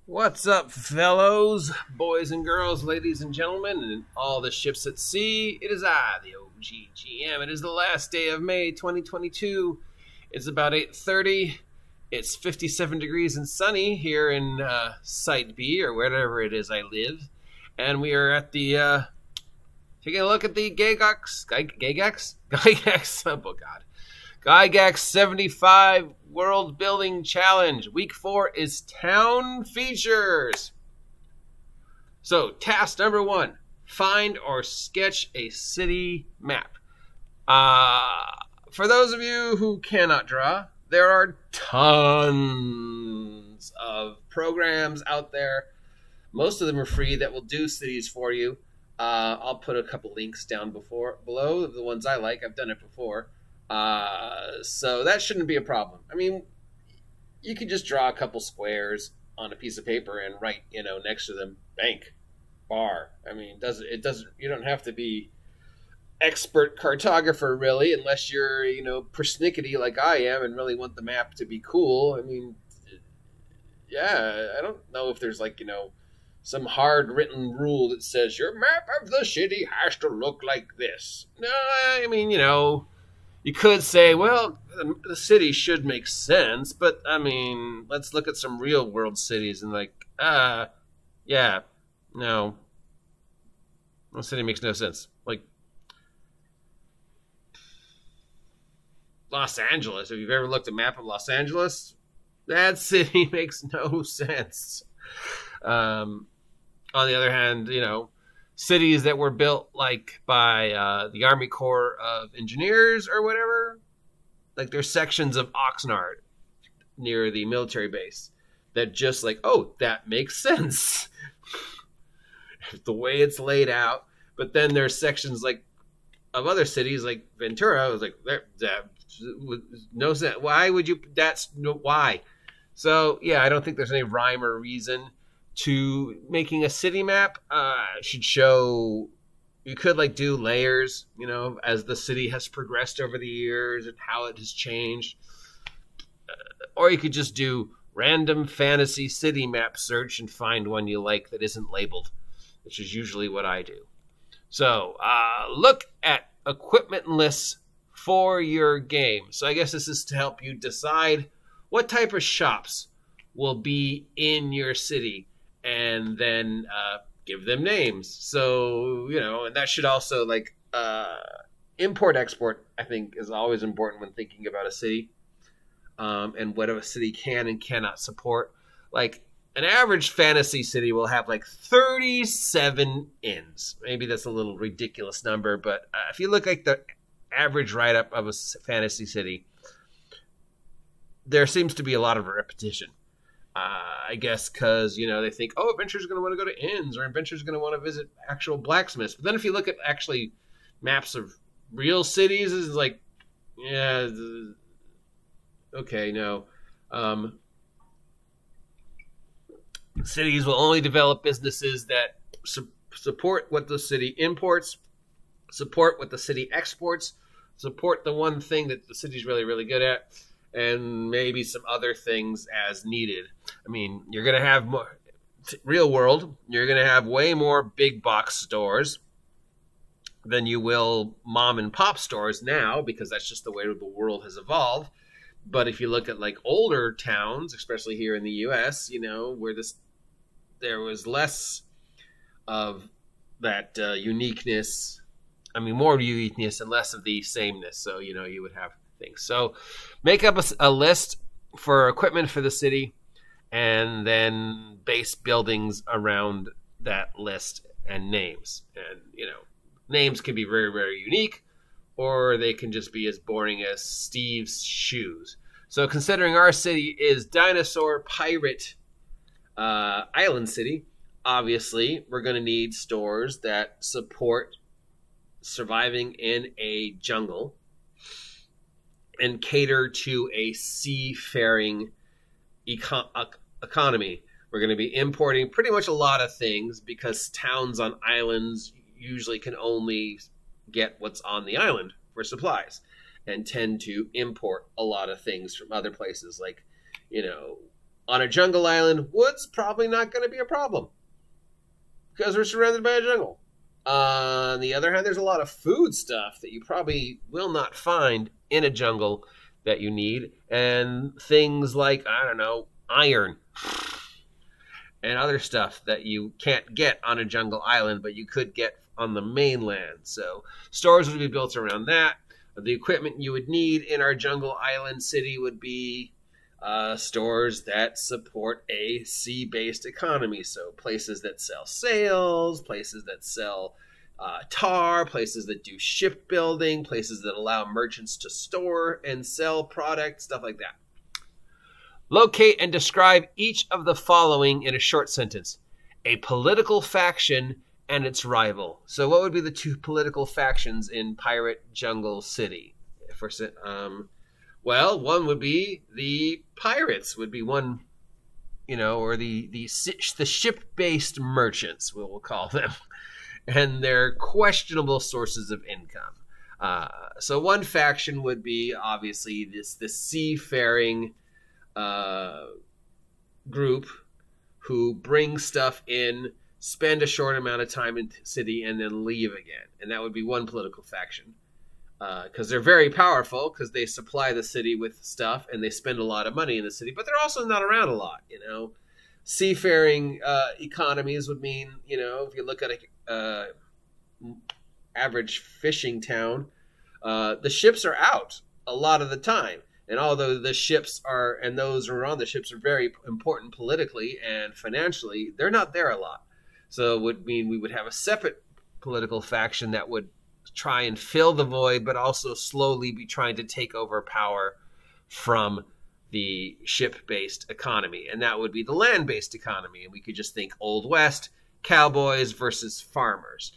What's up, fellows, boys and girls, ladies and gentlemen, and all the ships at sea? It is I, the OGGM. It is the last day of May 2022. It's about 8:30. It's 57 degrees and sunny here in Site B, or wherever it is I live. And we are at the, taking a look at the Gygax? Oh, God. Gygax 75 World Building Challenge. Week 4 is Town Features. So, task number 1, find or sketch a city map. For those of you who cannot draw, there are tons of programs out there. Most of them are free that will do cities for you. I'll put a couple links down below, the ones I like. I've done it before. So that shouldn't be a problem. I mean, you could just draw a couple squares on a piece of paper and write, next to them, bank, bar. I mean, you don't have to be expert cartographer really, unless you're, persnickety like I am and really want the map to be cool. I mean, yeah, I don't know if there's some hard written rule that says your map of the city has to look like this. No, I mean, you could say, well, the city should make sense, but, I mean, let's look at some real-world cities and, yeah, no. The city makes no sense. Like, Los Angeles, if you've ever looked at a map of Los Angeles, that city makes no sense. On the other hand, cities that were built by the Army Corps of Engineers or whatever, there's sections of Oxnard near the military base that just that makes sense the way it's laid out. But then there's sections of other cities like Ventura. I was that no sense. Why would you? Why? So yeah, I don't think there's any rhyme or reason to making a city map. Should show, you could do layers, as the city has progressed over the years and how it has changed. Or you could just do random fantasy city map search and find one you like that isn't labeled, which is usually what I do. So look at equipment lists for your game. So I guess this is to help you decide what type of shops will be in your city, and then give them names. So, and that should also, import-export, I think, is always important when thinking about a city, and what a city can and cannot support. An average fantasy city will have, 37 inns. Maybe that's a little ridiculous number, but if you look at the average write-up of a fantasy city, there seems to be a lot of repetition. I guess because, they think, adventurers are going to want to go to inns, or adventurers are going to want to visit actual blacksmiths. But then if you look at actually maps of real cities, it's yeah, okay, no. Cities will only develop businesses that support what the city imports, support what the city exports, support the one thing that the city's really, really good at, and maybe some other things as needed. I mean, you're going to have more real world. You're going to have way more big box stores than you will mom and pop stores now, because that's just the way the world has evolved. But if you look at older towns, especially here in the U.S., where there was less of that uniqueness. I mean, more uniqueness and less of the sameness. So, you would have things. So make up a list for equipment for the city, and then base buildings around that list and names. And, names can be very, very unique, or they can just be as boring as Steve's shoes. So considering our city is Dinosaur Piret Island City, obviously we're going to need stores that support surviving in a jungle and cater to a seafaring economy. We're going to be importing pretty much a lot of things, because towns on islands usually can only get what's on the island for supplies, and tend to import a lot of things from other places, On a jungle island, wood's probably not going to be a problem because we're surrounded by a jungle. On the other hand, there's a lot of food stuff that you probably will not find in a jungle that you need. And things like, I don't know, iron and other stuff that you can't get on a jungle island, but you could get on the mainland. So stores would be built around that. The equipment you would need in our jungle island city would be stores that support a sea-based economy. So places that sell sails, places that sell tar, places that do shipbuilding, places that allow merchants to store and sell products, stuff like that. Locate and describe each of the following in a short sentence. A political faction and its rival. So what would be the two political factions in Pirate Jungle City? Well, one would be the pirates would be one, or the ship-based merchants, we'll call them, and their questionable sources of income. So one faction would be obviously this seafaring group who bring stuff in, spend a short amount of time in the city, and then leave again. And that would be one political faction. Because they're very powerful, because they supply the city with stuff, and they spend a lot of money in the city, but they're also not around a lot, Seafaring economies would mean, if you look at a average fishing town, the ships are out a lot of the time. And although the ships are, and those who are on the ships are very important politically and financially, they're not there a lot. So it would mean we would have a separate political faction that would try and fill the void, but also slowly be trying to take over power from the ship-based economy. And that would be the land-based economy. And we could just think Old West, cowboys versus farmers.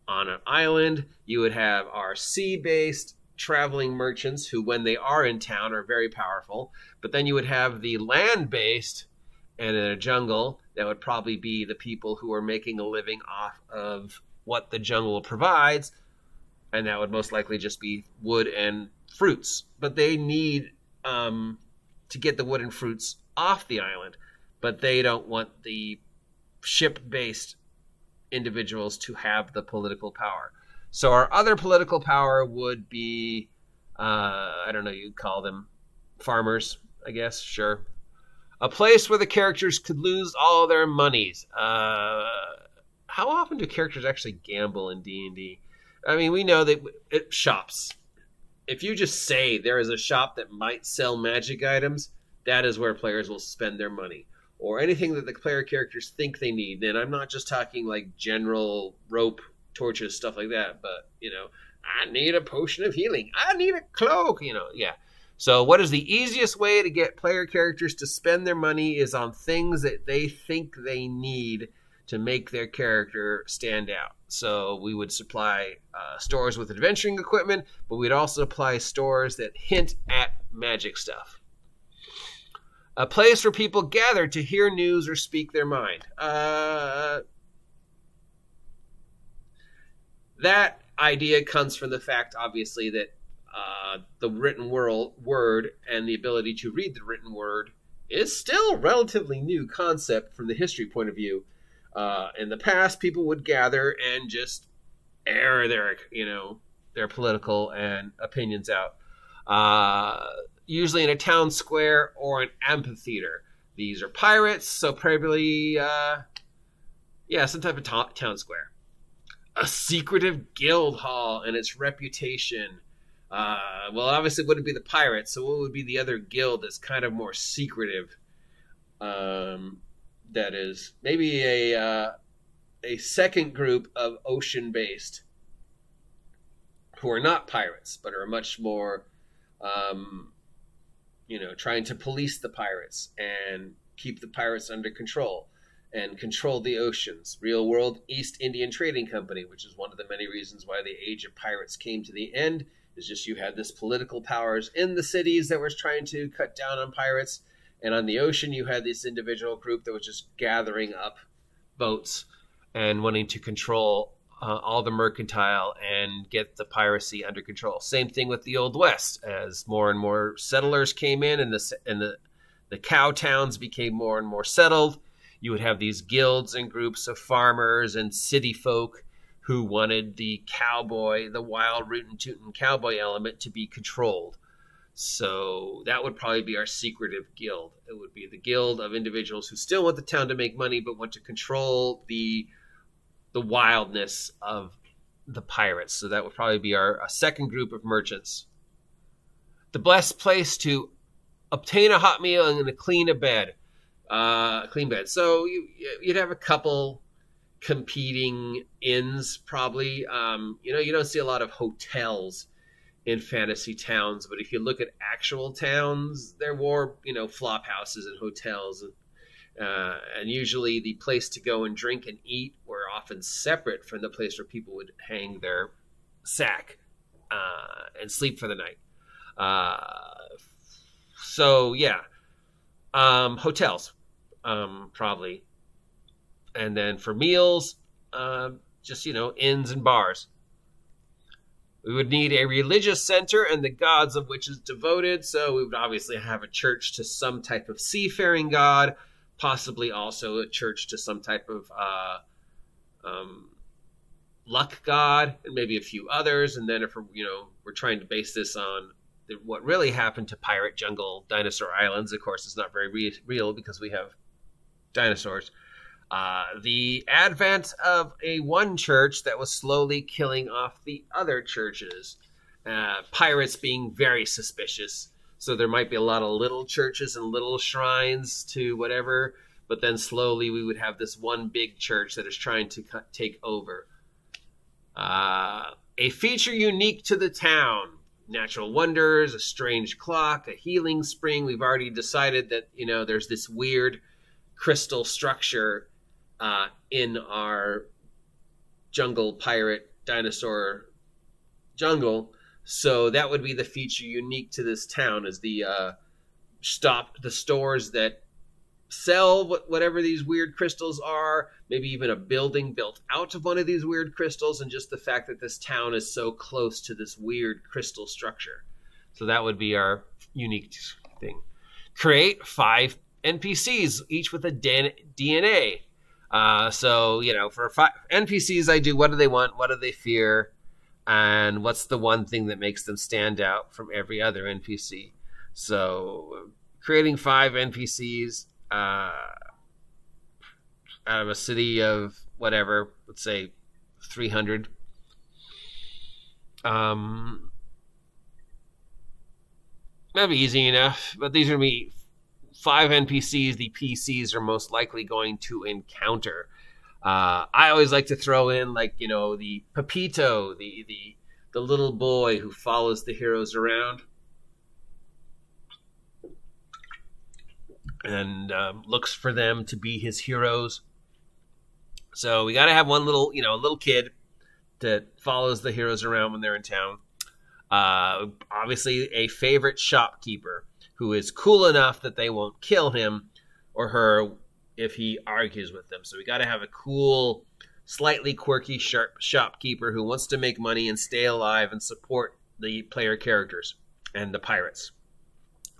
On an island, you would have our sea-based traveling merchants who, when they are in town, are very powerful. But then you would have the land-based, and in a jungle, that would probably be the people who are making a living off of what the jungle provides. And that would most likely just be wood and fruits. But they need to get the wood and fruits off the island. But they don't want the ship-based individuals to have the political power. So our other political power would be, I don't know, you'd call them farmers, I guess, sure. A place where the characters could lose all their monies. How often do characters actually gamble in D&D? I mean, we know that shops. If you just say there is a shop that might sell magic items, that is where players will spend their money. Or anything that the player characters think they need. And I'm not just talking like general rope, torches, stuff like that. But, I need a potion of healing. I need a cloak, yeah. So what is the easiest way to get player characters to spend their money is on things that they think they need to make their character stand out. So we would supply stores with adventuring equipment, but we'd also supply stores that hint at magic stuff. A place where people gather to hear news or speak their mind. That idea comes from the fact, obviously, that the written word and the ability to read the written word is still a relatively new concept from the history point of view. In the past, people would gather and just air their political and opinions out. Usually in a town square or an amphitheater. These are pirates, so probably, some type of town square. A secretive guild hall and its reputation. Well, obviously it wouldn't be the pirates, so what would be the other guild that's kind of more secretive? That is maybe a second group of ocean-based who are not pirates, but are much more, trying to police the pirates and keep the pirates under control and control the oceans. Real World East Indian Trading Company, which is one of the many reasons why the Age of Pirates came to the end, is just you had this political powers in the cities that was trying to cut down on pirates. And on the ocean, you had this individual group that was just gathering up boats and wanting to control all the mercantile and get the piracy under control. Same thing with the Old West. As more and more settlers came in and the cow towns became more and more settled, you would have these guilds and groups of farmers and city folk who wanted the cowboy, the wild rootin' tootin' cowboy element to be controlled. So that would probably be our secretive guild. It would be the guild of individuals who still want the town to make money but want to control the wildness of the pirates. So that would probably be our second group of merchants. The best place to obtain a hot meal and a clean bed. So you'd have a couple competing inns, probably. You don't see a lot of hotels in fantasy towns, but if you look at actual towns, there were, flop houses and hotels, and usually the place to go and drink and eat were often separate from the place where people would hang their sack and sleep for the night. Hotels, probably. And then for meals, just, inns and bars. We would need a religious center and the gods of which is devoted. So we would obviously have a church to some type of seafaring god, possibly also a church to some type of luck god, and maybe a few others. And then if we're trying to base this on what really happened to Pirate Jungle Dinosaur Islands, of course, it's not very real because we have dinosaurs. The advent of one church that was slowly killing off the other churches. Pirates being very suspicious. So there might be a lot of little churches and little shrines to whatever. But then slowly we would have this one big church that is trying to take over. A feature unique to the town. Natural wonders, a strange clock, a healing spring. We've already decided that, there's this weird crystal structure in our jungle pirate dinosaur jungle. So that would be the feature unique to this town, is the stores that sell whatever these weird crystals are, maybe even a building built out of one of these weird crystals, and just the fact that this town is so close to this weird crystal structure. So that would be our unique thing. Create 5 NPCs, each with a DNA. For 5 NPCs, I do what do they want, what do they fear, and what's the one thing that makes them stand out from every other NPC. So creating 5 NPCs out of a city of whatever, let's say 300. That'd be easy enough, but these are me. 5 NPCs the PCs are most likely going to encounter. I always like to throw in, the Pepito, the little boy who follows the heroes around and looks for them to be his heroes. So we got to have one little kid that follows the heroes around when they're in town. Obviously, a favorite shopkeeper who is cool enough that they won't kill him or her if he argues with them. So we got to have a cool, slightly quirky shopkeeper who wants to make money and stay alive and support the player characters and the pirates.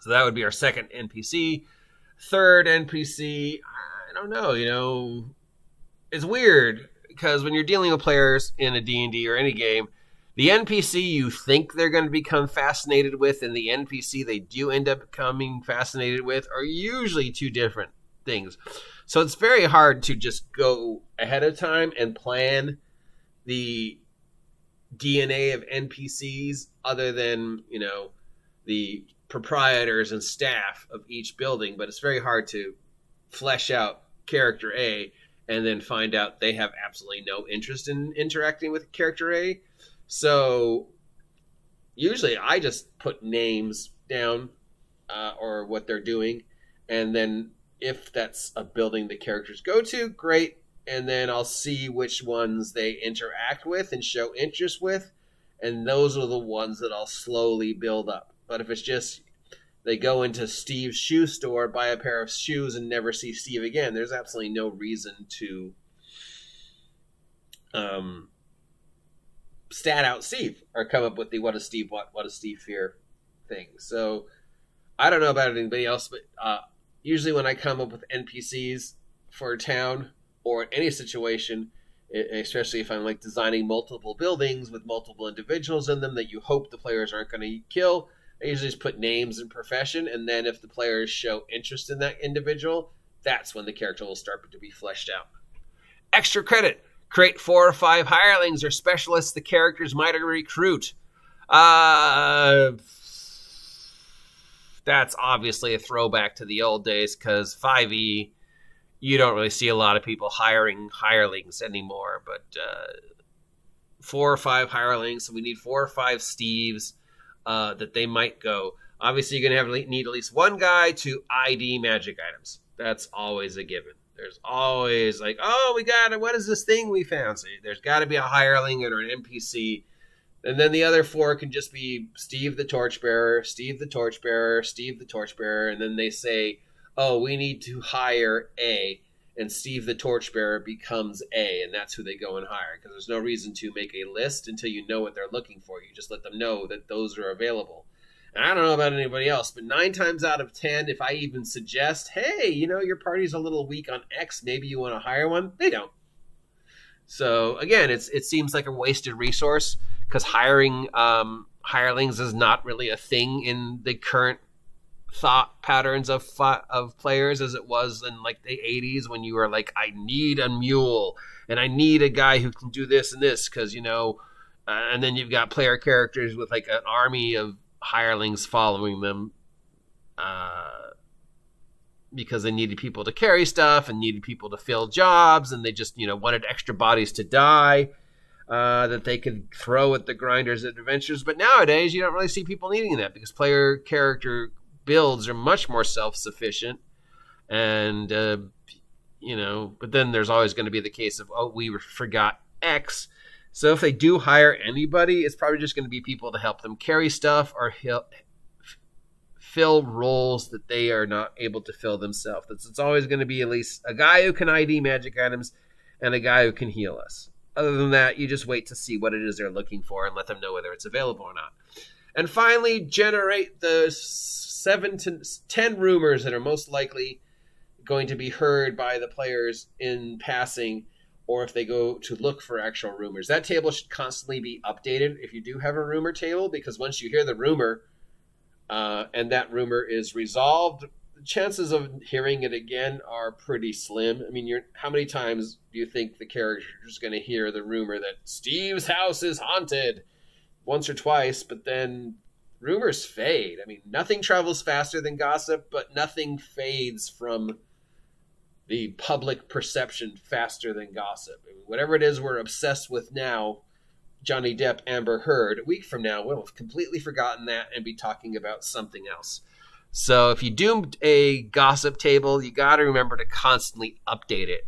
So that would be our second NPC. Third NPC, I don't know, it's weird because when you're dealing with players in a D&D or any game, the NPC you think they're going to become fascinated with and the NPC they do end up becoming fascinated with are usually two different things. So it's very hard to just go ahead of time and plan the DNA of NPCs other than, the proprietors and staff of each building. But it's very hard to flesh out character A and then find out they have absolutely no interest in interacting with character A. So usually I just put names down or what they're doing. And then if that's a building the characters go to, great. And then I'll see which ones they interact with and show interest with. And those are the ones that I'll slowly build up. But if it's just they go into Steve's shoe store, buy a pair of shoes, and never see Steve again, there's absolutely no reason to stat out Steve or come up with the what does Steve fear thing. So I don't know about anybody else, but usually when I come up with NPCs for a town or any situation, especially if I'm like designing multiple buildings with multiple individuals in them that you hope the players aren't going to kill, I usually just put names and profession, and then if the players show interest in that individual, that's when the character will start to be fleshed out. Extra credit. Create 4 or 5 hirelings or specialists the characters might recruit. That's obviously a throwback to the old days, because 5e, you don't really see a lot of people hiring hirelings anymore. But 4 or 5 hirelings, so we need 4 or 5 Steves that they might go. Obviously, you're going to need at least one guy to ID magic items. That's always a given. There's always like, oh, we got it. What is this thing we found? So there's got to be a hireling or an NPC. And then the other 4 can just be Steve the Torchbearer, Steve the Torchbearer, Steve the Torchbearer. And then they say, oh, we need to hire A. And Steve the Torchbearer becomes A. And that's who they go and hire. Because there's no reason to make a list until you know what they're looking for. You just let them know that those are available. And I don't know about anybody else, but 9 times out of 10, if I even suggest, hey, you know, your party's a little weak on X, maybe you want to hire one, they don't. So, again, it seems like a wasted resource, because hiring hirelings is not really a thing in the current thought patterns of players as it was in, like, the 80s, when you were like, I need a mule, and I need a guy who can do this and this, because, you know, and then you've got player characters with, like, an army of hirelings following them because they needed people to carry stuff and needed people to fill jobs, and they just, you know, wanted extra bodies to die that they could throw at the grinders at adventures. But nowadays, you don't really see people needing that, because player character builds are much more self-sufficient. And, you know, but then there's always going to be the case of, oh, we forgot X. So if they do hire anybody, it's probably just going to be people to help them carry stuff or fill roles that they are not able to fill themselves. It's always going to be at least a guy who can ID magic items and a guy who can heal us. Other than that, you just wait to see what it is they're looking for and let them know whether it's available or not. And finally, generate the 7 to 10 rumors that are most likely going to be heard by the players in passing, or if they go to look for actual rumors. That table should constantly be updated if you do have a rumor table, because once you hear the rumor and that rumor is resolved, the chances of hearing it again are pretty slim. I mean, how many times do you think the character is going to hear the rumor that Steve's house is haunted? Once or twice, but then rumors fade. I mean, nothing travels faster than gossip, but nothing fades from the public perception faster than gossip. I mean, whatever it is we're obsessed with now, Johnny Depp, Amber Heard, a week from now, we'll have completely forgotten that and be talking about something else. So if you do a gossip table, you got to remember to constantly update it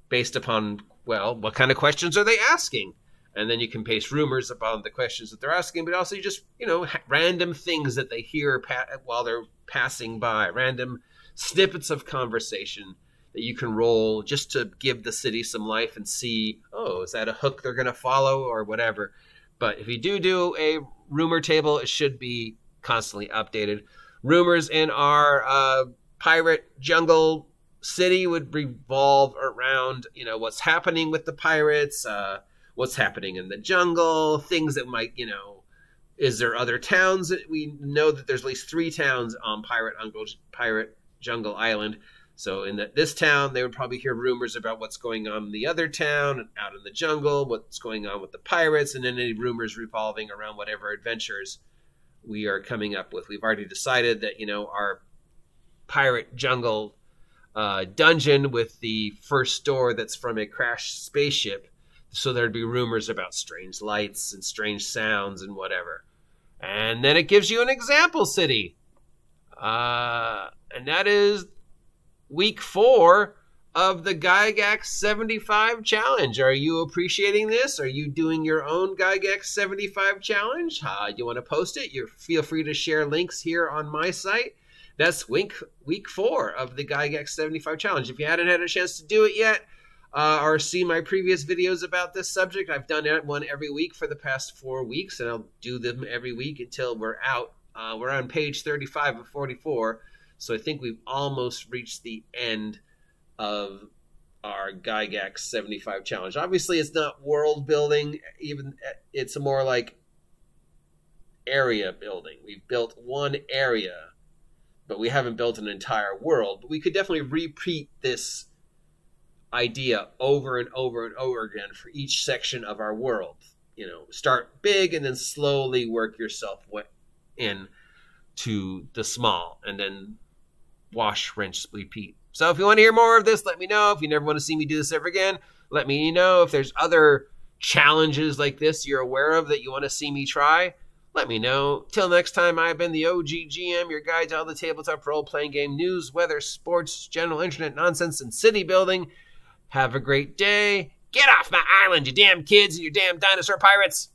based upon, well, what kind of questions are they asking? And then you can paste rumors upon the questions that they're asking, but also you just, you know, random things that they hear while they're passing by, random snippets of conversation that you can roll just to give the city some life and see, oh, is that a hook they're going to follow or whatever. But if you do a rumor table, it should be constantly updated. Rumors in our pirate jungle city would revolve around, you know, what's happening with the pirates, what's happening in the jungle, things that might, you know, is there other towns? We know that there's at least 3 towns on Pirate Jungle Island. So in this town, they would probably hear rumors about what's going on in the other town, out in the jungle, what's going on with the pirates, and then any rumors revolving around whatever adventures we are coming up with. We've already decided that, you know, our Pirate Jungle dungeon with the first door that's from a crashed spaceship, so there'd be rumors about strange lights and strange sounds and whatever. And then it gives you an example city. And that is week 4 of the Gygax 75 challenge. Are you appreciating this? Are you doing your own Gygax 75 challenge? You want to post it? Feel free to share links here on my site. That's week 4 of the Gygax 75 challenge. If you hadn't had a chance to do it yet, or see my previous videos about this subject, I've done one every week for the past 4 weeks, and I'll do them every week until we're out. We're on page 35 of 44. So I think we've almost reached the end of our Gygax 75 challenge. Obviously, it's not world building. It's more like area building. We've built one area, but we haven't built an entire world. But we could definitely repeat this idea over and over and over again for each section of our world. You know, start big and then slowly work yourself in to the small, and then wash, rinse, repeat. So if you want to hear more of this, let me know. If you never want to see me do this ever again, let me know. If there's other challenges like this you're aware of that you want to see me try, let me know. Till next time, I've been the OG GM, your guide to all the tabletop role-playing game news, weather, sports, general internet nonsense, and city building. Have a great day. Get off my island, you damn kids and your damn dinosaur pirates.